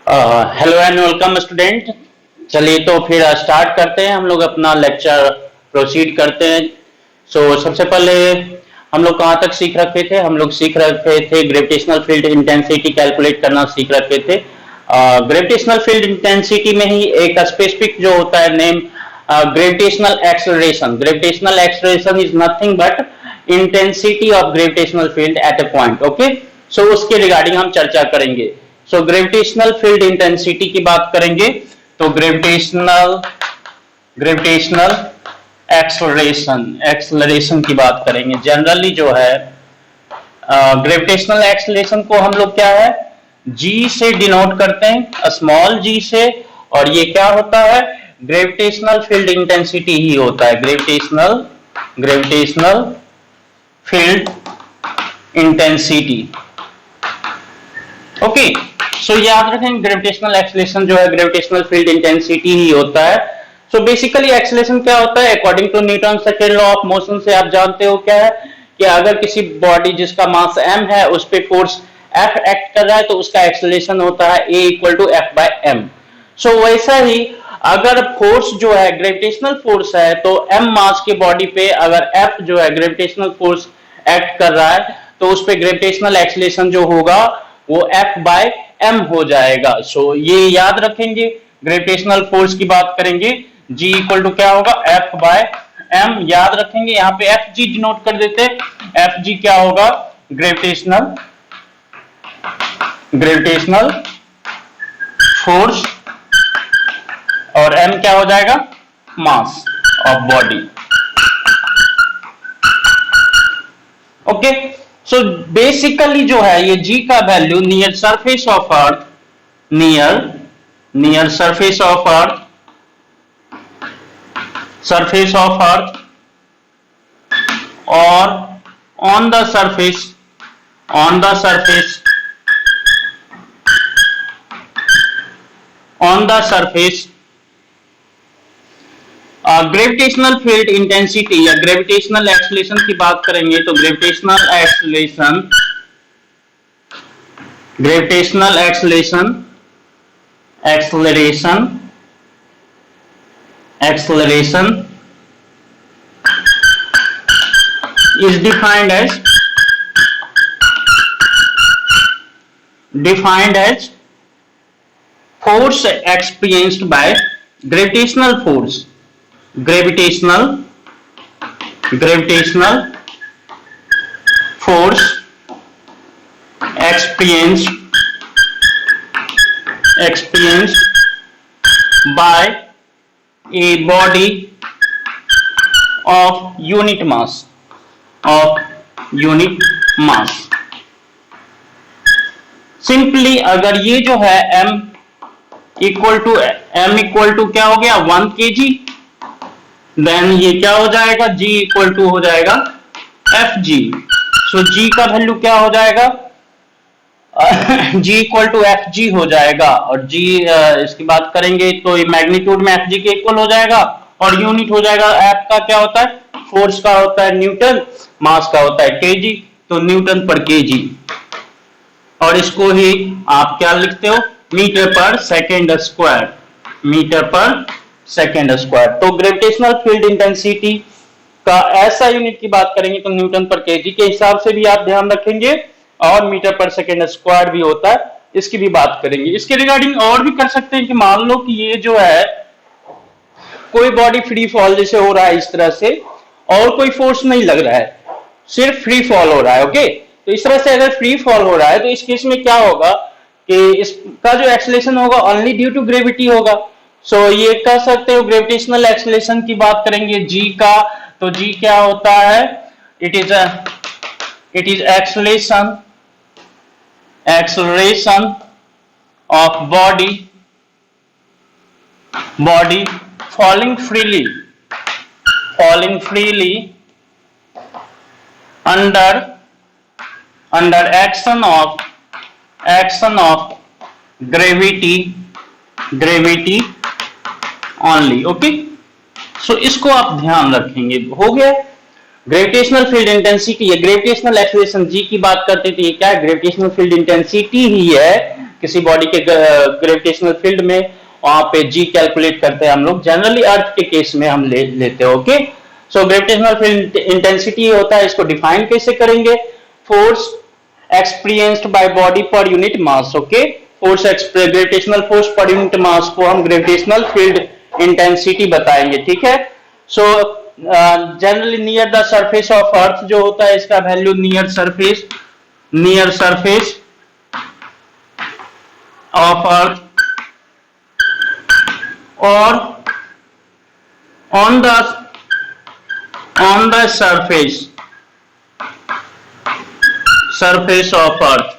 Hello and welcome student. चलिए तो फिर स्टार्ट करते हैं, हम लोग अपना लेक्चर प्रोसीड करते हैं। सबसे पहले हम लोग कहाँ तक सीख रखे थे? हम लोग सीख रखे थे ग्रेविटेशनल फील्ड इंटेंसिटी कैलकुलेट करना सीख रखे थे। ग्रेविटेशनल फील्ड इंटेंसिटी में ही एक स्पेसिफिक जो होता है name gravitational acceleration. Gravitational acceleration is nothing but intensity of gravitational field at a point. Okay, so उसके रिगार्डिंग हम चर्चा करेंगे। ग्रेविटेशनल फील्ड इंटेंसिटी की बात करेंगे तो ग्रेविटेशनल एक्सेलरेशन की बात करेंगे। जनरली जो है ग्रेविटेशनल एक्सेलरेशन को हम लोग क्या है जी से डिनोट करते हैं, स्मॉल जी से, और ये क्या होता है ग्रेविटेशनल फील्ड इंटेंसिटी ही होता है। Gravitational field intensity. ओके, सो याद रखें ग्रेविटेशनल एक्सेलरेशन जो है ग्रेविटेशनल फील्ड इंटेंसिटी ही होता है। सो बेसिकली एक्सेलरेशन क्या होता है? According to Newton second law of motion से आप जानते हो क्या है कि अगर किसी बॉडी जिसका मास m है उस पे फोर्स F एक्ट कर रहा है तो उसका एक्सेलरेशन होता है A = F/m। सो वैसा ही अगर फोर्स जो है ग्रेविटेशनल फोर्स है तो m मास के बॉडी पे अगर F जो है ग्रेविटेशनल फोर्स एक्ट कर रहा है तो उस पे ग्रेविटेशनल एक्सेलरेशन जो होगा वो F/m हो जाएगा। सो ये याद रखेंगे। ग्रेविटेशनल फोर्स की बात करेंगे G = क्या होगा F/m याद रखेंगे। यहाँ पे Fg डिनोट कर देते। Fg क्या होगा ग्रेविटेशनल फोर्स, और m क्या हो जाएगा mass of body. Okay, so basically जो है ये G का value near surface of earth, near surface of earth और on the surface gravitational field intensity या ग्रेविटेशनल एक्सेलरेशन की बात करेंगे तो gravitational acceleration is defined as force experienced by gravitational force experienced by a body of unit mass simply अगर ये जो है m इक्वल टू क्या हो गया 1 kg, देन ये क्या हो जाएगा G = हो जाएगा Fg। सो G का वैल्यू क्या हो जाएगा G = Fg हो जाएगा, और G इसकी बात करेंगे तो ये मैग्नीट्यूड में Fg के इक्वल हो जाएगा और यूनिट हो जाएगा F का क्या होता है फोर्स का होता है न्यूटन, मास का होता है केजी, तो न्यूटन पर केजी, और इसको ही आप क्या लिखते हो मीटर पर सेकेंड स्क्वायर। तो ग्रेविटेशनल फील्ड इंटेंसिटी का ऐसा यूनिट की बात करेंगे तो न्यूटन पर केजी के हिसाब से भी आप ध्यान रखेंगे, और मीटर पर सेकेंड स्क्वायर भी होता है, इसकी भी बात करेंगे। इसके रिगार्डिंग और भी कर सकते हैं कि मान लो कि ये जो है कोई बॉडी फ्री फॉल जैसे हो रहा है इस तरह से, और कोई फोर्स नहीं लग रहा है, सिर्फ फ्री फॉल हो रहा है। ओके, तो इस तरह से अगर फ्री फॉल हो रहा है तो इस केस में क्या होगा कि इसका जो एक्सेलरेशन होगा ओनली ड्यू टू ग्रेविटी होगा। सो ये कह सकते हो ग्रेविटेशनल एक्सेलरेशन की बात करेंगे G का, तो G क्या होता है it is acceleration of body falling freely under action of gravity only। Okay, so इसको आप ध्यान रखेंगे। हो गया ग्रेविटेशनल फील्ड इंटेंसिटी या ग्रेविटेशनल एक्सेलरेशन G की बात करते थे, ये क्या है ग्रेविटेशनल फील्ड इंटेंसिटी ही है किसी बॉडी के ग्रेविटेशनल फील्ड में, वहां पे जी कैलकुलेट करते हैं हम लोग, जनरली अर्थ के केस में हम लेते हैं। Okay, so gravitational field intensity होता है, इसको डिफाइन कैसे करेंगे? फोर्स एक्सपीरियंस्ड बाय बॉडी पर यूनिट मास। ओके, ग्रेविटेशनल फोर्स पर यूनिट मास को हम ग्रेविटेशनल फील्ड इंटेंसिटी बताएंगे। ठीक है, so generally near the surface of अर्थ जो होता है, इसका value near surface of earth और on the surface of earth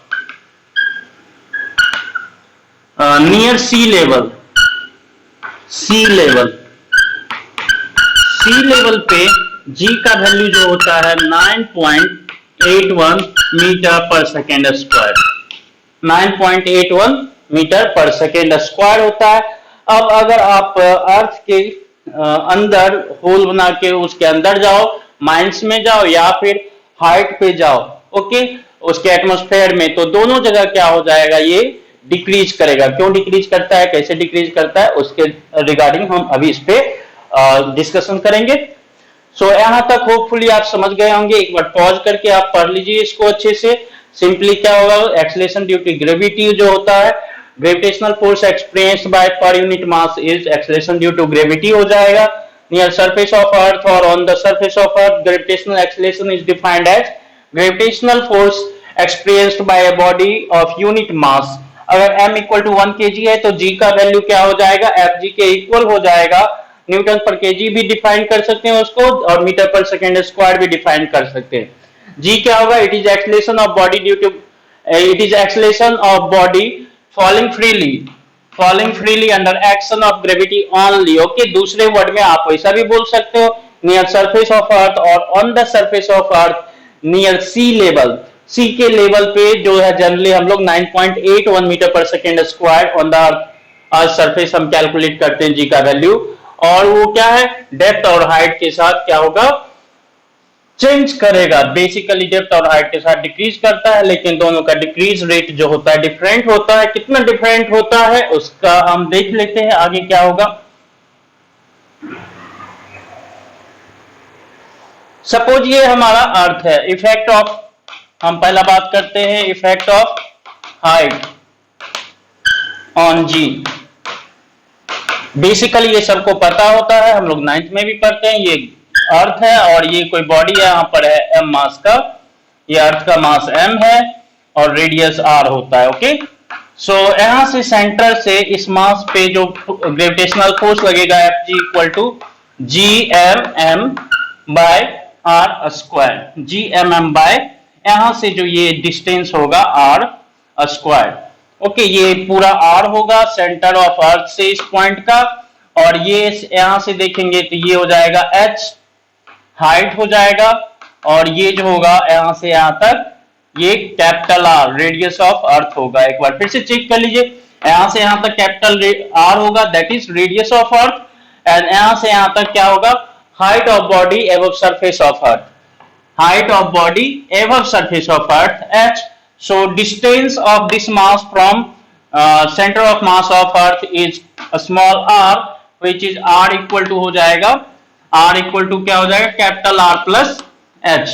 near sea level पे g का वैल्यू जो होता है 9.81 metre per second square, 9.81 metre per second square होता है। अब अगर आप अर्थ के अंदर होल बना के उसके अंदर जाओ, माइंस में जाओ या फिर हाइट पे जाओ, ओके, उसके एटमॉस्फेयर में, तो दोनों जगह क्या हो जाएगा, ये डिक्रीज करेगा। क्यों डिक्रीज करता है, कैसे डिक्रीज करता है, उसके रिगार्डिंग हम अभी इस पे डिस्कशन करेंगे। सो यहां तक होपफुली आप समझ गए होंगे। एक बार पॉज करके आप पढ़ लीजिए इसको अच्छे से। सिंपली क्या होगा, एक्सेलरेशन ड्यू टू ग्रेविटी जो होता है, gravitational force experienced by per unit mass is acceleration due to gravity हो जाएगा। नियर सरफेस ऑफ अर्थ और on the surface of earth gravitational acceleration is defined as gravitational force experienced by a body of unit mass. अगर m equal to 1 kg है तो g का value क्या हो जाएगा, fg के इक्वल हो जाएगा। न्यूटन पर केजी भी डिफाइन कर सकते हैं उसको, और मीटर पर सेकेंड स्क्वायर भी डिफाइन कर सकते हैं। g क्या होगा, it is acceleration of body due to, it is acceleration of body falling freely under action of gravity only। Okay, दूसरे वर्ड में आप वैसा भी बोल सकते हो, नियर सरफेस ऑफ अर्थ और on the surface of earth near sea level. Sea के लेवल पे जो है जनरली हम लोग 9.81 metre per second square on the earth surface हम कैलकुलेट करते हैं जी का वैल्यू। और वो क्या है, डेप्थ और हाइट के साथ क्या होगा, चेंज करेगा। बेसिकली डेप्थ और हाइट के साथ डिक्रीज करता है, लेकिन दोनों का डिक्रीज रेट जो होता है डिफरेंट होता है। कितना डिफरेंट होता है उसका हम देख लेते हैं आगे क्या होगा। सपोज ये हमारा अर्थ है, इफेक्ट ऑफ, हम पहला बात करते हैं effect of height on g. Basically ये सबको पता होता है, हम लोग 9th में भी पढ़ते हैं। ये अर्थ है और ये कोई बॉडी है, यहां पर है m मास का, ये अर्थ का मास m है और रेडियस r होता है। ओके, सो यहां से सेंटर से इस मास पे जो ग्रेविटेशनल फोर्स लगेगा Fg equal to gmm by r square, gmm by यहां से जो ये डिस्टेंस होगा r स्क्वायर। ओके, ये पूरा r होगा सेंटर ऑफ अर्थ से इस पॉइंट का, और ये यहां से देखेंगे तो ये हो जाएगा h हाइट हो जाएगा, और ये जो होगा यहां से यहां तक ये कैपिटल R रेडियस ऑफ अर्थ होगा। एक बार फिर से चेक कर लीजिए, यहां से यहां तक कैपिटल R होगा, that is radius of earth, and यहां से यहां तक क्या होगा, height of body above surface of earth, height of body above surface of earth h। So distance of this mass from centre of mass of earth is small r, which is r equal to हो जाएगा, r equal to क्या हो जाएगा, capital R plus h।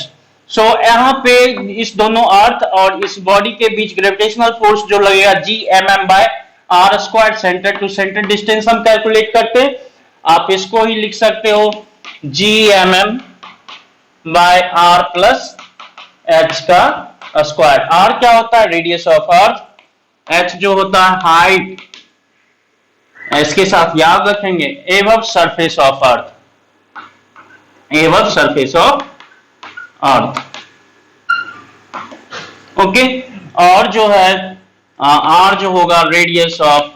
So यहाँ पे इस दोनों अर्थ और इस बॉडी के बीच ग्रेविटेशनल फोर्स जो लगेगा gmm by r square, centre to centre distance हम कैलकुलेट करते हैं। आप इसको ही लिख सकते हो gmm by r plus h का स्क्वायर। r क्या होता है, रेडियस ऑफ अर्थ, h जो होता है हाइट, इसके साथ याद रखेंगे above surface of earth, above surface of earth. Okay, और जो है r जो होगा radius of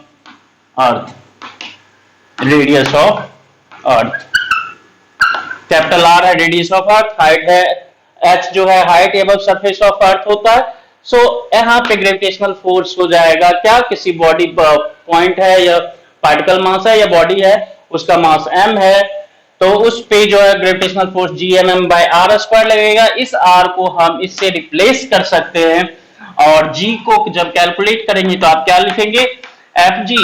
earth, radius of earth, capital R है रेडियस ऑफ अर्थ, हाइट है h जो है हाइट एबव सरफेस ऑफ अर्थ होता है। सो यहाँ पे ग्रेविटेशनल फोर्स हो जाएगा क्या, किसी बॉडी पॉइंट है या पार्टिकल मास है या बॉडी है, उसका मास m है, तो उस पे जो है gravitational force gmm by r square लगेगा। इस r को हम इससे रिप्लेस कर सकते हैं और जी को जब कैलकुलेट करेंगे तो आप क्या लिखेंगे, एफ जी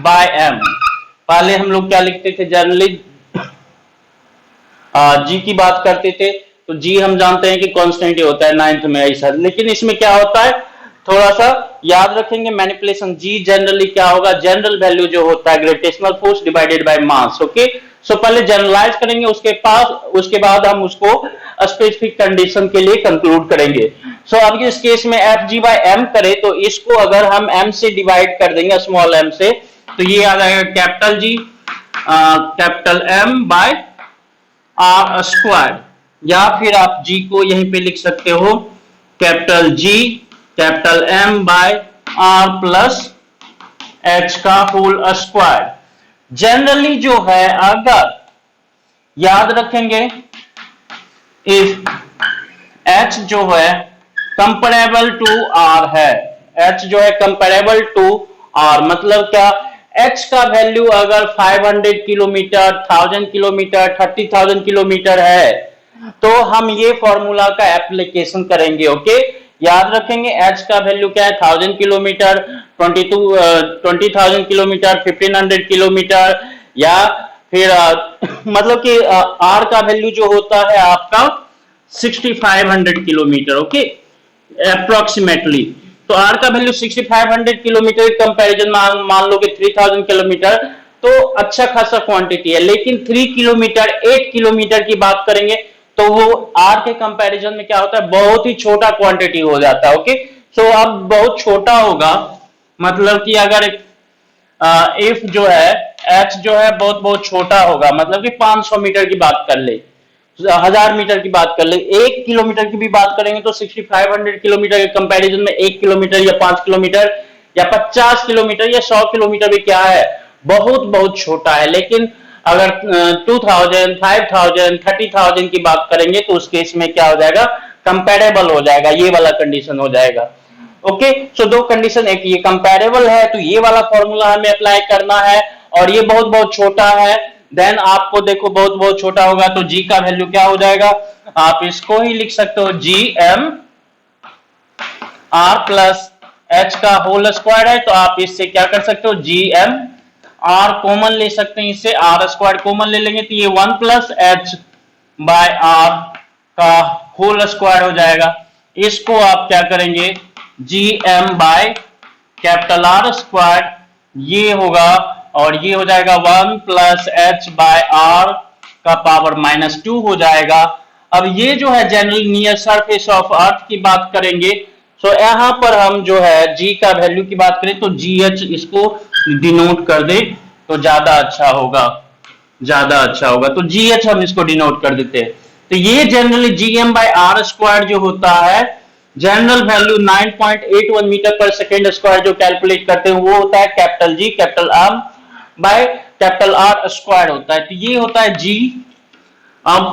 बाय एम। पहले हम लोग क्या लिखते थे, जनरली जी की बात करते थे तो जी हम जानते हैं कि कांस्टेंट ही होता है 9th में ऐसा, लेकिन इसमें क्या होता है थोड़ा सा याद रखेंगे मैनिपुलेशन। जी जनरली क्या होगा, जनरल वैल्यू जो होता है gravitational force divided by mass. Okay, so पहले जनरलाइज करेंगे, उसके बाद हम उसको स्पेसिफिक कंडीशन के लिए कंक्लूड करेंगे। सो अब इस केस में एफ जी बाय एम करें तो इसको अगर हम एम से डिवाइड कर देंगे, स्मॉल एम से, तो ये आ जाएगा capital G capital M by R square, या फिर आप जी को यहीं पे लिख सकते हो capital G capital M by R plus H का होल स्क्वायर। जनरली जो है अगर याद रखेंगे इफ एच जो है कंपेरेबल टू आर है, एच जो है कंपेरेबल टू आर मतलब क्या, एच का वैल्यू अगर 500 किलोमीटर, 1000 किलोमीटर, 30,000 किलोमीटर है तो हम ये फॉर्मूला का एप्लीकेशन करेंगे। ओके, याद रखेंगे एच का वैल्यू क्या है, 1000 किलोमीटर, 20,000 किलोमीटर, 1500 किलोमीटर, या फिर मतलब कि आर का वैल्यू जो होता है आपका 6500 किलोमीटर। ओके, अप्रोक्सीमेटली तो आर का वैल्यू 6500 किलोमीटर कंपैरिजन मान लो कि 3000 किलोमीटर, तो अच्छा खासा क्वांटिटी है। लेकिन 3 किलोमीटर 8 किलोमीटर की बात करेंगे तो वो आर के कंपैरिजन में क्या होता है, बहुत ही छोटा क्वांटिटी हो जाता है। ओके, सो अब बहुत छोटा होगा मतलब कि अगर इफ जो है एच जो है बहुत बहुत छोटा होगा, मतलब कि 500 मीटर की बात कर ले, 1000 मीटर की बात कर ले, 1 किलोमीटर की भी बात करेंगे तो 6500 किलोमीटर के कंपैरिजन में 1 किलोमीटर या 5 किलोमीटर या 50 किलोमीटर या 100 किलोमीटर भी क्या है, बहुत बहुत छोटा है। लेकिन अगर 2000, 5000, 30,000 की बात करेंगे तो उस केस में क्या हो जाएगा, कंपेरेबल हो जाएगा, ये वाला कंडीशन हो जाएगा। ओके, सो दो कंडीशन, एक ये कंपेरेबल है तो ये वाला फॉर्मूला हमें अप्लाई करना है, और ये बहुत बहुत छोटा है, देन आपको देखो बहुत बहुत छोटा होगा तो जी का वैल्यू क्या हो जाएगा, आप इसको ही लिख सकते हो G M R plus H का होल स्क्वायर है, तो आप इससे क्या कर सकते हो, जी एम आर कॉमन ले सकते हैं, इससे आर स्क्वायर कॉमन ले लेंगे तो ये 1 प्लस एच बाय आर का होल स्क्वायर हो जाएगा। इसको आप क्या करेंगे, G M by capital R square ये होगा, और ये हो जाएगा 1 प्लस एच बाय आर का पावर -2 हो जाएगा। अब ये जो है general near surface of earth की बात करेंगे, सो यहां पर हम जो है जी का वैल्यू की बात करें तो जी एच इसको डिनोट कर दे तो ज्यादा अच्छा होगा, ज्यादा अच्छा होगा, तो जी एच हम इसको डिनोट कर देते हैं। तो ये generally G M by R square जो होता है, general value 9.81 metre per second square जो कैलकुलेट करते हैं वो होता है capital G capital M by capital R square होता है, तो ये होता है जी। अब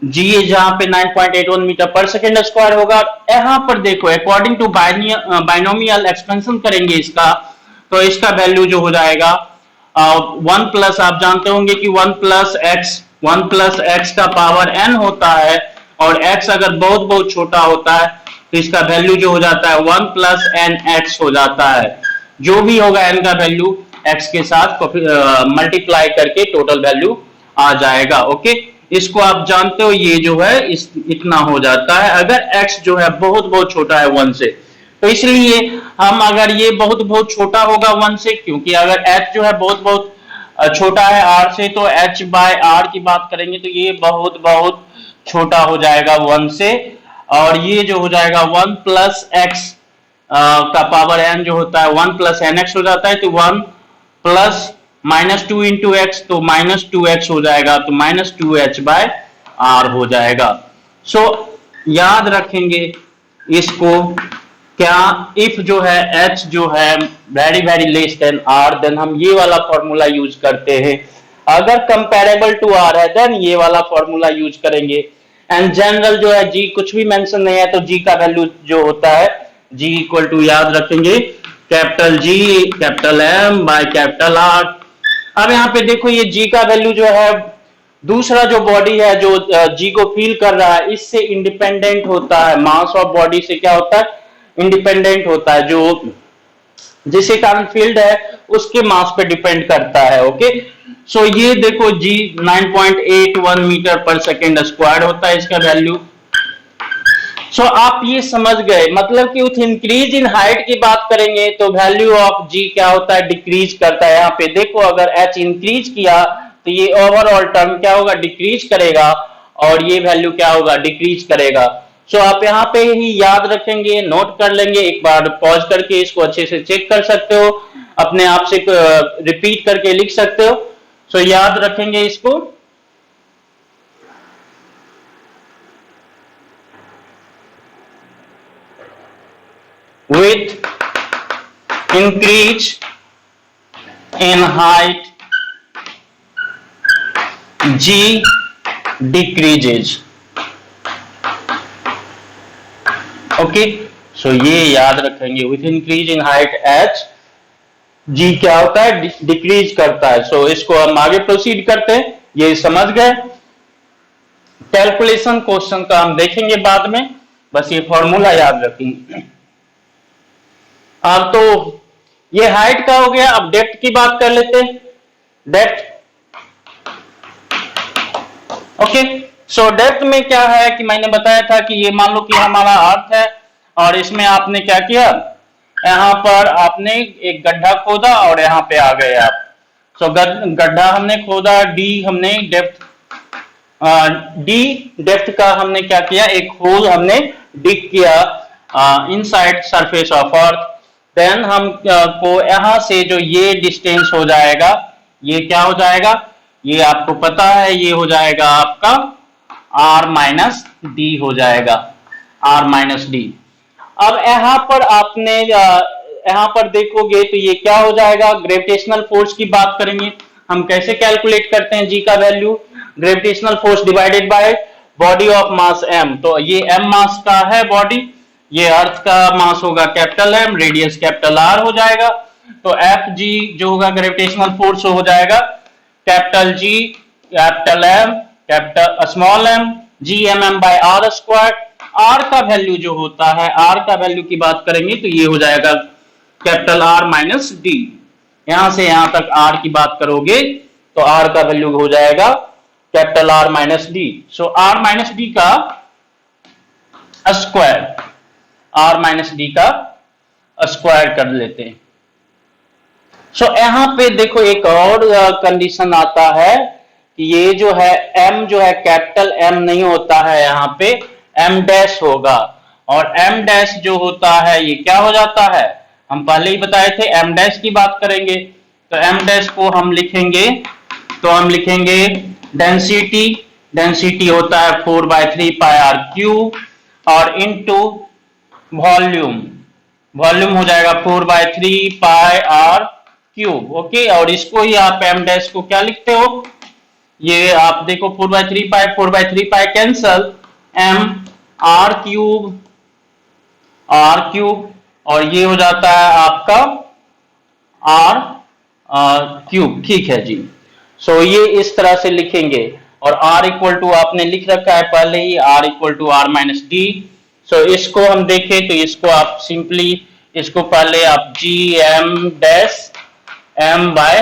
जी जहां पे 9.81 मीटर पर सेकेंड स्क्वायर होगा, यहां पर देखो अकॉर्डिंग टू बाइनोमियल एक्सपेंशन करेंगे इसका, तो इसका वैल्यू जो हो जाएगा 1 प्लस, आप जानते होंगे कि 1 प्लस एक्स का पावर n होता है, और x अगर बहुत बहुत छोटा होता है तो इसका वैल्यू जो हो जाता है 1 प्लस एन एक्स हो जाता है। जो भी होगा n का वैल्यू x के साथ मल्टीप्लाई करके टोटल वैल्यू आ जाएगा। ओके, इसको आप जानते हो, ये जो है इतना हो जाता है अगर x जो है बहुत बहुत छोटा है 1 से। तो इसलिए हम अगर ये बहुत बहुत छोटा होगा 1 से, क्योंकि अगर h जो है बहुत बहुत छोटा है r से, तो h बाय r की बात करेंगे तो ये बहुत बहुत छोटा हो जाएगा 1 से, और ये जो हो जाएगा 1 प्लस एक्स का पावर n जो होता है 1 प्लस एन एक्स हो जाता है, तो 1 प्लस -2 इंटू एक्स, तो -2x हो जाएगा, तो -2h बाय r हो जाएगा। सो याद रखेंगे इसको, क्या इफ जो है h जो है very very less than r, then हम ये वाला फॉर्मूला यूज करते हैं। अगर कंपेरेबल टू r है देन ये वाला फॉर्मूला यूज करेंगे। एंड जनरल जो है g कुछ भी मेंशन नहीं है तो g का वैल्यू जो होता है g इक्वल टू याद रखेंगे capital G capital M by capital R। अब यहाँ पे देखो ये g का वैल्यू जो है, दूसरा जो बॉडी है जो g को फील कर रहा है इससे इंडिपेंडेंट होता है, मास ऑफ बॉडी से क्या होता है इंडिपेंडेंट होता है, जो जिसके कारण फील्ड है उसके मास पे डिपेंड करता है। ओके, सो ये देखो जी 9.81 मीटर पर सेकेंड स्क्वायर होता है इसका वैल्यू। सो आप ये समझ गए, मतलब कि उस इंक्रीज इन हाइट की बात करेंगे तो वैल्यू ऑफ जी क्या होता है, डिक्रीज करता है। यहाँ पे देखो अगर एच इंक्रीज किया तो ये ओवरऑल टर्म क्या होगा, डिक्रीज करेगा, और ये वैल्यू क्या होगा, डिक्रीज करेगा। सो आप यहाँ पे ही याद रखेंगे, नोट कर लेंगे, एक बार पॉज करके इसको अच्छे से चेक कर सकते हो, अपने आप से रिपीट करके लिख सकते हो। सो याद रखेंगे इसको। With increase in height, G decreases. Okay, so ये याद रखेंगे, with increase in height H, G क्या होता है, डिक्रीज करता है। सो इसको हम आगे प्रोसीड करते हैं, ये समझ गए। कैलकुलेशन क्वेश्चन का हम देखेंगे बाद में, बस ये फॉर्मूला याद रखेंगे। अब तो ये हाइट का हो गया, अब डेप्थ की बात कर लेते हैं। डेप्थ, ओके, सो डेप्थ में क्या है कि मैंने बताया था कि ये मान लो कि हमारा अर्थ है, और इसमें आपने क्या किया, यहां पर आपने एक गड्ढा खोदा और यहां पे आ गए आप। सो गड्ढा हमने खोदा, डी हमने डेप्थ, डी डेप्थ का हमने क्या किया, एक होल हमने डिग किया inside surface of Earth. Then हम को यहां से जो ये डिस्टेंस हो जाएगा, ये क्या हो जाएगा, ये आपको पता है, ये हो जाएगा आपका r माइनस डी हो जाएगा, r माइनस डी। अब यहां पर आपने यहां पर देखोगे तो ये क्या हो जाएगा, ग्रेविटेशनल फोर्स की बात करेंगे। हम कैसे कैलकुलेट करते हैं जी का value, gravitational force divided by body of mass m। तो ये m मास का है बॉडी, ये अर्थ का मास होगा capital M, radius capital R हो जाएगा। तो एफ जी जो होगा ग्रेविटेशनल फोर्स हो जाएगा capital G capital M capital small m G M M by R square. R का वैल्यू जो होता है, R का वैल्यू की बात करेंगे तो ये हो जाएगा कैपिटल R माइनस डी। यहां से यहां तक R की बात करोगे तो R का वैल्यू हो जाएगा कैपिटल R माइनस डी। सो R माइनस डी का स्क्वायर, R माइनस डी का स्क्वायर कर लेते हैं। सो यहां पे देखो एक और कंडीशन आता है कि ये जो है M जो है कैपिटल M नहीं होता है, यहाँ पे M डैश होगा, और M डैश जो होता है ये क्या हो जाता है, हम पहले ही बताए थे M डैश की बात करेंगे तो M डैश को हम लिखेंगे, तो हम लिखेंगे डेंसिटी, डेंसिटी होता है 4/3 पाई आर क्यूब, और इनटू वॉल्यूम, वॉल्यूम हो जाएगा 4/3 पाई आर क्यूब। ओके, और इसको ही आप m डैश को क्या लिखते हो, ये आप देखो 4/3 पाई कैंसल, m r क्यूब, और ये हो जाता है आपका r क्यूब। ठीक है जी। सो ये इस तरह से लिखेंगे, और r इक्वल टू आपने लिख रखा है पहले ही, r equal to r minus D. So इसको हम देखें तो इसको आप सिंपली, इसको पहले आप G M dash m by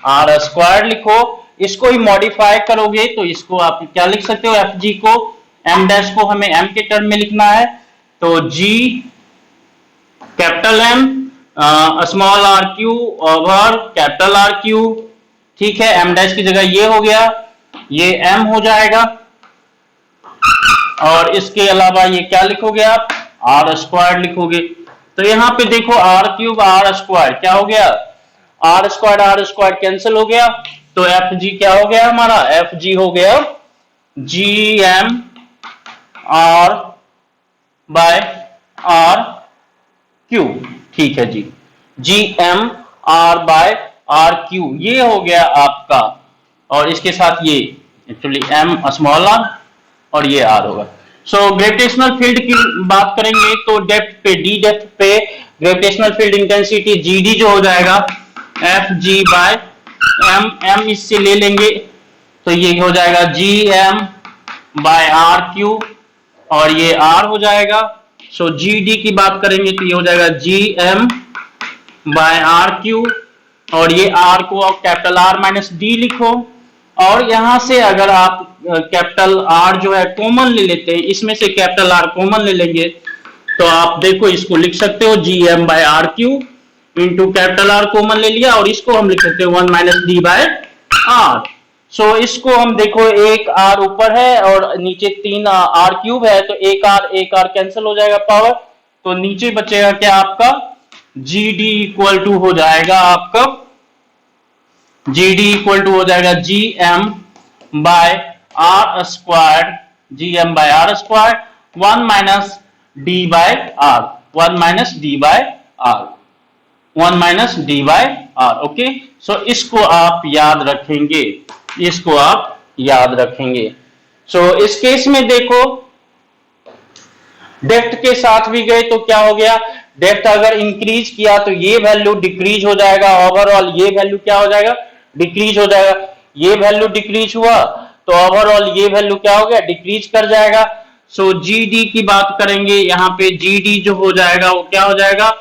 R square लिखो, इसको ही मॉडिफाई करोगे तो इसको आप क्या लिख सकते हो, एफ जी को, m डैश को हमें m के टर्म में लिखना है, तो g capital M small r Q over capital R Q. ठीक है, m डैश की जगह ये हो गया, ये m हो जाएगा, और इसके अलावा ये क्या लिखोगे आप, r स्क्वायर लिखोगे। तो यहाँ पे देखो r क्यूब r स्क्वायर क्या हो गया, r स्क्वायर कैंसिल हो गया, तो एफ जी क्या हो गया हमारा, एफ जी हो गया G M R by R cube. ठीक है जी, G M R by R cube ये हो गया आपका, और इसके साथ ये एक्चुअली m स्मॉल r और ये r होगा। सो ग्रेविटेशनल फील्ड की बात करेंगे तो डेप्थ पे, डी डेप्थ पे ग्रेविटेशनल फील्ड इंटेंसिटी जीडी जो हो जाएगा F G by M, M इससे ले लेंगे तो ये हो जाएगा G M by R cube, और ये r हो जाएगा। सो जी डी की बात करेंगे तो ये हो जाएगा G M by R cube, और ये आर को कैपिटल आर माइनस डी लिखो, और यहां से अगर आप कैपिटल आर जो है कॉमन ले लेते हैं, इसमें से कैपिटल आर कॉमन ले लेंगे तो आप देखो इसको लिख सकते हो G M by R cube into capital R common ले लिया, और इसको हम लिख सकते हैं 1 minus D by R. So इसको हम देखो, एक आर ऊपर है और नीचे 3 आर क्यूब है, तो एक आर कैंसिल हो जाएगा पावर, तो नीचे बचेगा क्या आपका जी डी इक्वल टू हो जाएगा आपका, जी डी इक्वल टू हो जाएगा G M by R square, G M by R square 1 minus D by R, 1 minus D by R, 1 minus D by R. Okay, so इसको आप याद रखेंगे, इसको आप याद रखेंगे। सो इस केस में देखो डेप्थ के साथ भी गए तो क्या हो गया, डेप्थ अगर इंक्रीज किया तो ये वैल्यू डिक्रीज हो जाएगा, ओवरऑल ये वैल्यू क्या हो जाएगा, डिक्रीज हो जाएगा, ये वैल्यू डिक्रीज हुआ तो ओवरऑल ये वैल्यू क्या हो गया, डिक्रीज कर जाएगा। सो जी डी की बात करेंगे, यहाँ पे जी डी जो हो जाएगा वो क्या हो जाएगा,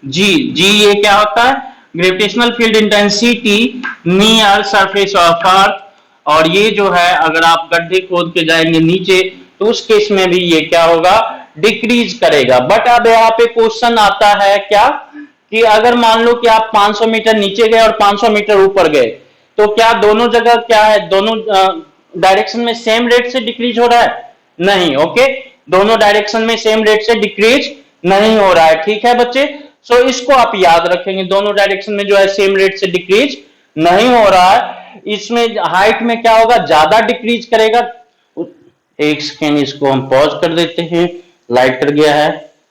जी ये क्या होता है, gravitational field intensity near surface of earth, और ये जो है अगर आप गड्ढे खोद के जाएंगे नीचे तो उस केस में भी ये क्या होगा, डिक्रीज करेगा। बट अब यहाँ पे क्वेश्चन आता है क्या, कि अगर मान लो कि आप 500 मीटर नीचे गए और 500 मीटर ऊपर गए, तो क्या दोनों जगह क्या है, दोनों डायरेक्शन में सेम रेट से डिक्रीज हो रहा है, नहीं। ओके, दोनों डायरेक्शन में सेम रेट से डिक्रीज नहीं हो रहा है, ठीक है बच्चे। सो इसको आप याद रखेंगे, दोनों डायरेक्शन में जो है सेम रेट से डिक्रीज नहीं हो रहा है। इसमें हाइट में क्या होगा, ज्यादा डिक्रीज करेगा। एक सेकेंड इसको हम पॉज कर देते हैं, लाइट कर गया है।